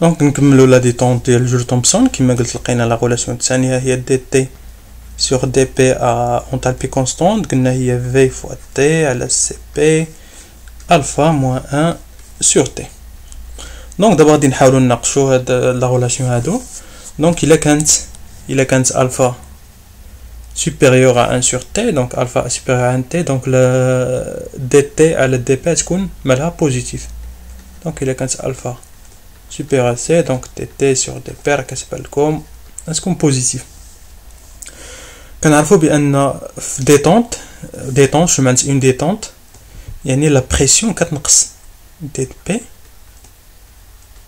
دونك نكملو لا ديتونت ديال جول تومسون. كما قلت لقينا لا غولاسيون الثانيه هي دي تي sur dp à enthalpie constante, قلنا هي v fois t على cp alpha moins 1 sur t. دونك دابا غادي نحاولوا نناقشوا هاد لا غولاسيون هادو. دونك الا كانت alpha supérieur à 1 sur t, donc alpha supérieur à 1 t, donc le dt على dp تكون مالها بوزيتيف. دونك الا كانت alpha supérieur à c, donc dt sur dp راه كتبان لكم تكون بوزيتيف. كنعرفوا بان في ديتونت شنو معنات اون ديتونت؟ يعني لا بريسيون كتنقص، دي بي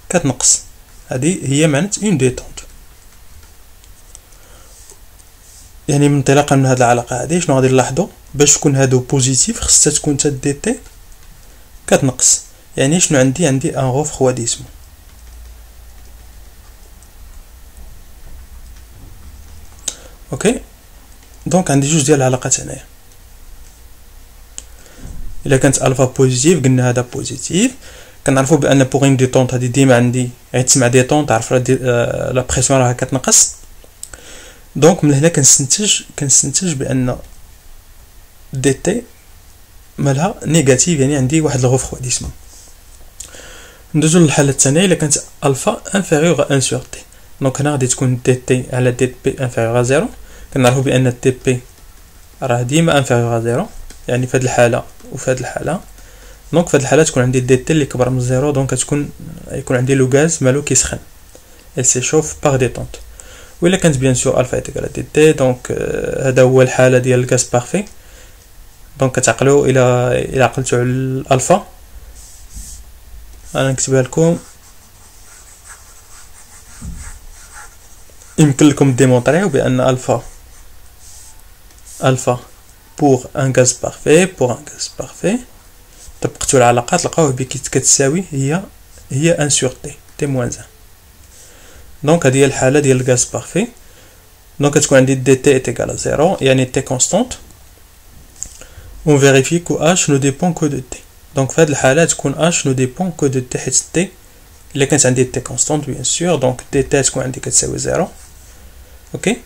كتنقص، هذه هي معنات اون ديتونت. يعني من انطلاقا من هذه العلاقه هذه شنو غادي نلاحظوا؟ باش تكون هادو بوزيتيف خصها تكون حتى دي تي كتنقص. يعني شنو عندي ان غوفغواديسمون. اوكي، دونك عندي جوج ديال العلاقات هنايا. الا كانت الفا بوزيتيف قلنا هذا بوزيتيف. كنعرفوا بان بوغ اون ديتونت هذه ديما عندي غيتسمع ديتونت، تعرف لا بريسيون راه كتنقص. دونك من هنا كنستنتج بان دي تي مالها نيجاتيف، يعني عندي واحد الغوفغواديسمون. ندوزو للحاله الثانيه. الا كانت الفا انفيريور ا 1 سور تي، دونك هنا غادي تكون دي تي على دي بي انفيريور ا 0. كنعرفوا بان دي بي راه ديما انفيريور ا 0، يعني في هذه الحاله وفي هذه الحاله. دونك في هذه الحاله تكون عندي دي تي اللي كبر من 0، دونك يكون عندي لو غاز مالو كيسخن، il s'échauffe par détente. وإلا كانت بيان سور الفا ايتيكال دي تي، دونك هذا هو الحاله ديال الغاز بارفي. دونك كتعقلوا الى عقلتوا على الالفا، انا نكتبها لكم. يمكن لكم ديمونطريو بان الفا pour un gaz parfait طبقتوا العلاقات لقاوه كتساوي هي 1 sur t moins 1. دونك هذه هي الحاله ديال الغاز بارفي. دونك كتكون عندي دي تي est égal à 0، يعني تي كونستانت. on vérifie que h ne dépend que de t. دونك في هذه الحاله تكون h ne dépend que de t، حيت t الا كانت عندي تي كونستانت بيان سور، دونك دي تي تكون عندي كتساوي 0. اوكي،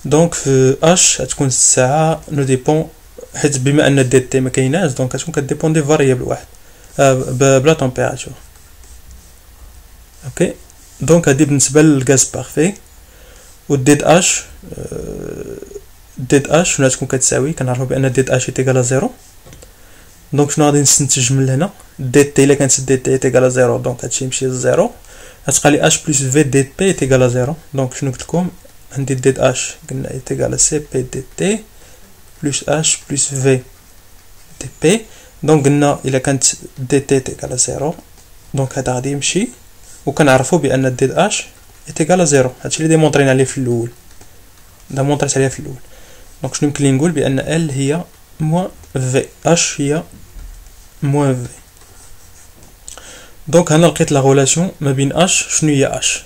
دونك في اش غتكون الساعه نو ديبون، حيت بما ان دي تي ما كايناش دونك غتكون كديبون دي فاريابل واحد بلا تمبيراتور. اوكي، دونك هادي بالنسبه للغاز بارفي. و ديد اش شنو غتكون كتساوي؟ كنعرفوا بان ديد اش ايتيكال 0. دونك شنو غادي نستنتج من هنا؟ دي تي الا كانت دي تي ايتيكال 0، دونك هادشي يمشي ل 0. غتبقى لي اش بلس في دي بي ايتيكال 0. دونك شنو قلت لكم؟ عندي ديد اش قلنا ايتيكال سي بي دي تي بلس اش بلس في دي بي. دونك قلنا الا كانت دي تي ايتيكال 0، دونك هذا غادي يمشي. وكنعرفوا بان ديد اش ايتيكال 0، هادشي اللي ديمونطرينا عليه في الاول، ديمونطريت عليه في الاول. دونك شنو يمكن لي نقول؟ بان ال هي موان في، اش هي موان في. دونك هنا لقيت لا غولاسيون ما بين اش. شنو هي اش؟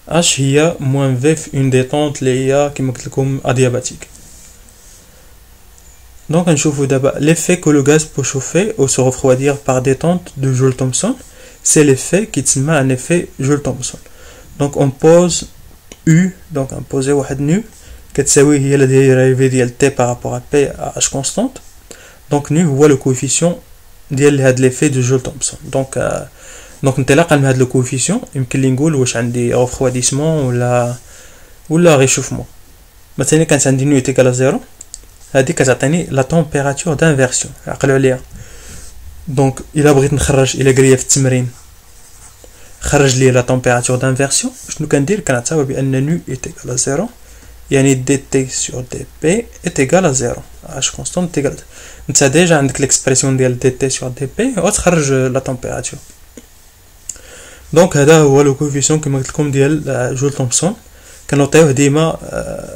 اش هي موان في في اون ديتونت اللي هي كما قلت لكم ادياباتيك. دونك نشوفوا دابا l'effet que le gaz peut chauffer ou se refroidir par détente de Joule-Thomson. c'est l'effet qui تسمى un effet Joule-Thomson. donc on pose U، donc on pose واحد nu كتساوي هي la dérivée ديال t par rapport à p à h constante. donc nu هو le coefficient ديال هاد l'effet de Joule-Thomson. دونك انطلاقا من هاد لو كوفيسيون يمكن لي نقول واش عندي غوفغواديسمون ولا ريشوفمون. مثلا كانت عندي نو ايتيكال 0، هادي كتعطيني لا تمبيراتور دانفيرسيون، عقلوا عليها. دونك الا بغيت نخرج، الا قال لي في التمرين خرج لي لا تمبيراتور دانفيرسيون، شنو كندير؟ كنعتبر بان نو ايتيكال 0، يعني دي تي سور دي بي ايتيكال 0، اش كونستانت ايتيكال. انت ديجا عندك ليكسبرسيون ديال دي تي سور دي بي وتخرج لا تمبيراتور. دونك هذا هو لو كوفيسيون كما قلت لكم ديال جول تومسون، كنوطيوه ديما.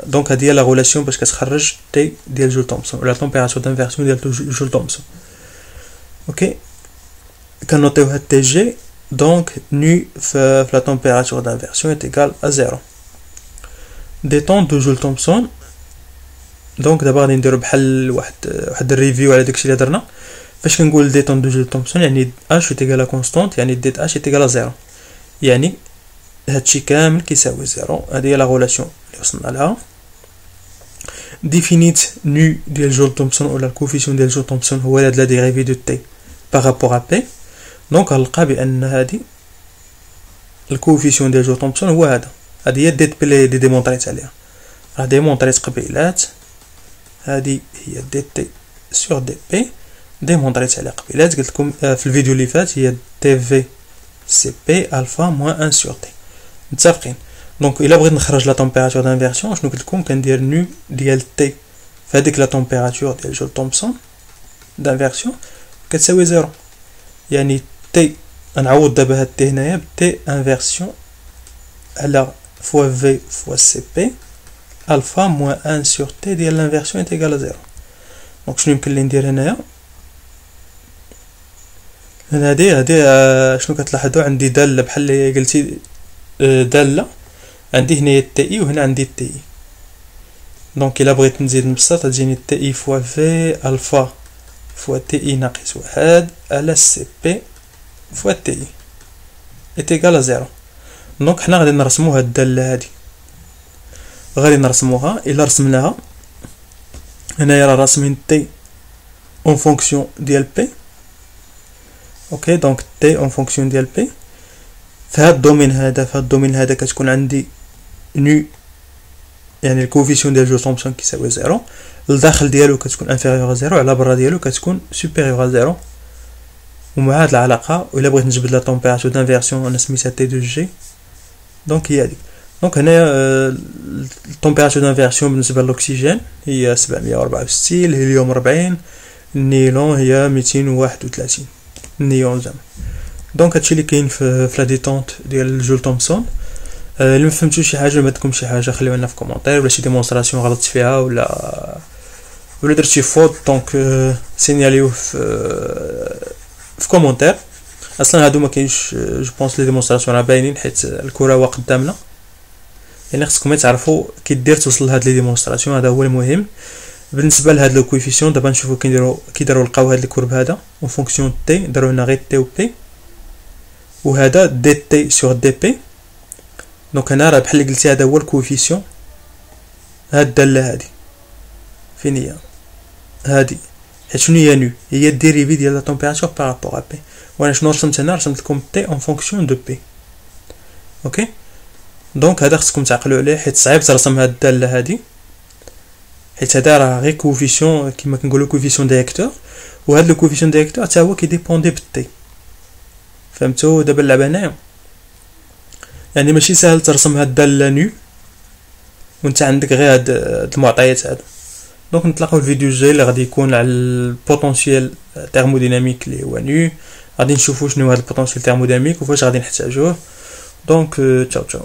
دونك هذه هي لا غولاسيون باش كتخرج تي ديال جول تومسون ولا تمبيراتور دانفيرسيون ديال جول تومسون. اوكي، كنوطيوها تي جي. دونك نو في لا تمبيراتور دانفيرسيون est égal à 0. détente de جول تومسون. دونك دابا غادي نديرو بحال واحد الريفيو على داكشي اللي درنا. فاش كنقول ديتونت دو جول تومسون يعني اش ايكال كونستانت، يعني ديت اش ايكال زيرو، يعني هادشي كامل كيساوي زيرو. هادي هي لا غولاسيون اللي وصلنا لها. ديفينيت نو ديال جول تومسون ولا الكوفيسيون ديال جول تومسون هو هاد لا ديريفي دو تي بارابور ا بي. دونك غنلقى بان هادي الكوفيسيون ديال جول تومسون هو هذا. هادي هي ديت بي اللي ديمونطريت عليها، راه ديمونطريت قبيلات. هادي هي دي تي سور دي بي ديمونطريت عليها قبيلات. قلت لكم في الفيديو اللي فات هي تي في سي بي الفا موان 1 سور تي. متفقين؟ دونك الا بغيت نخرج لا تمبيراتور دانفيرسيون شنو قلت لكم؟ كندير نو ديال تي فهاديك لا تمبيراتور ديال جول تومسون دانفيرسيون كتساوي زيرو، يعني تي نعوض دابا هاد تي هنايا بتي انفيرسيون على فوا في فوا سي بي الفا موان 1 سور تي ديال لانفيرسيون ايكال زيرو. دونك شنو يمكن لي ندير هنايا؟ هادي شنو كتلاحظوا عندي داله بحال اللي قلتي داله، عندي هنايا تي اي وهنا عندي تي اي. دونك الا بغيت نزيد نبسط تجيني تي اي فوا في الفا فوا تي اي ناقص واحد على سي بي فوا تي اي ايكال زيرو. دونك حنا غادي نرسمو هاد الداله هادي، غادي نرسموها. الا رسمناها هنايا راه راسمين تي اون فونكسيون ديال بي. اوكي دونك تي اون فونكسيون ديال بي فهاد الدومين هذا، فهاد الدومين هذا كتكون عندي نو يعني الكوفيسيون ديال جول تومسون كيساوي زيرو، الداخل ديالو كتكون انفيريور زيرو، على برا ديالو كتكون سوبيريور زيرو. ومع هاد العلاقه ولا بغيت نجبد لا تمبيراتور دانفيرسيون انا سميتها تي دو جي. دونك هي هادي. دونك هنايا التمبيراتور دانفيرسيون بالنسبه للاكسجين هي 764، الهيليوم 40، النيلون هي 231 النيون زعما. دونك هادشي اللي كاين في لا ديتونت ديال جول تومسون. اللي ما فهمتوش شي حاجه ما عندكم شي حاجه خليوها لنا في كومونتير، ولا شي ديمونستراسيون غلطت فيها ولا درت شي فوت دونك سينياليو في كومونتير. اصلا هادو ما كاينش جو بونس لي ديمونستراسيون راه باينين حيت الكره وا قدامنا، يعني خصكم تعرفوا كي دير توصل لهاد لي ديمونستراسيون. هذا هو المهم بالنسبه لهاد لو كويفيسيون. دابا نشوفوا كيديروا لقاو هاد الكورب هذا اون فونكسيون تي، داروا هنا غير تي و بي، وهذا دي تي سور دي بي. دونك هنا راه بحال اللي قلتي هذا هو الكوفيسيون. هاد الداله هادي فين هي؟ هادي حيت شنو هي نو؟ هي الديريفي ديال لا تمبيراتور بارابور ا بي. وانا شنو رسمت هنا؟ رسمت لكم تي اون فونكسيون دو بي. اوكي دونك هذا خصكم تعقلوا عليه حيت صعيب ترسم هاد الداله هادي، حيت هذا راه غير كوفيسيون كيما كنقولوا كوفيسيون ديريكتور، وهاد لو كوفيسيون ديريكتور حتى هو كيديبوندي بالتي. فهمتوا دابا اللعبه هنايا؟ يعني ماشي ساهل ترسم هاد الداله نو وانت عندك غير هاد المعطيات هادو. دونك نتلاقاو الفيديو الجاي اللي غادي يكون على البوتونسيال تيرموديناميك اللي هو نو. غادي نشوفوا شنو هاد البوتونسيال تيرموديناميك وفاش غادي نحتاجوه. دونك تشاو تشاو.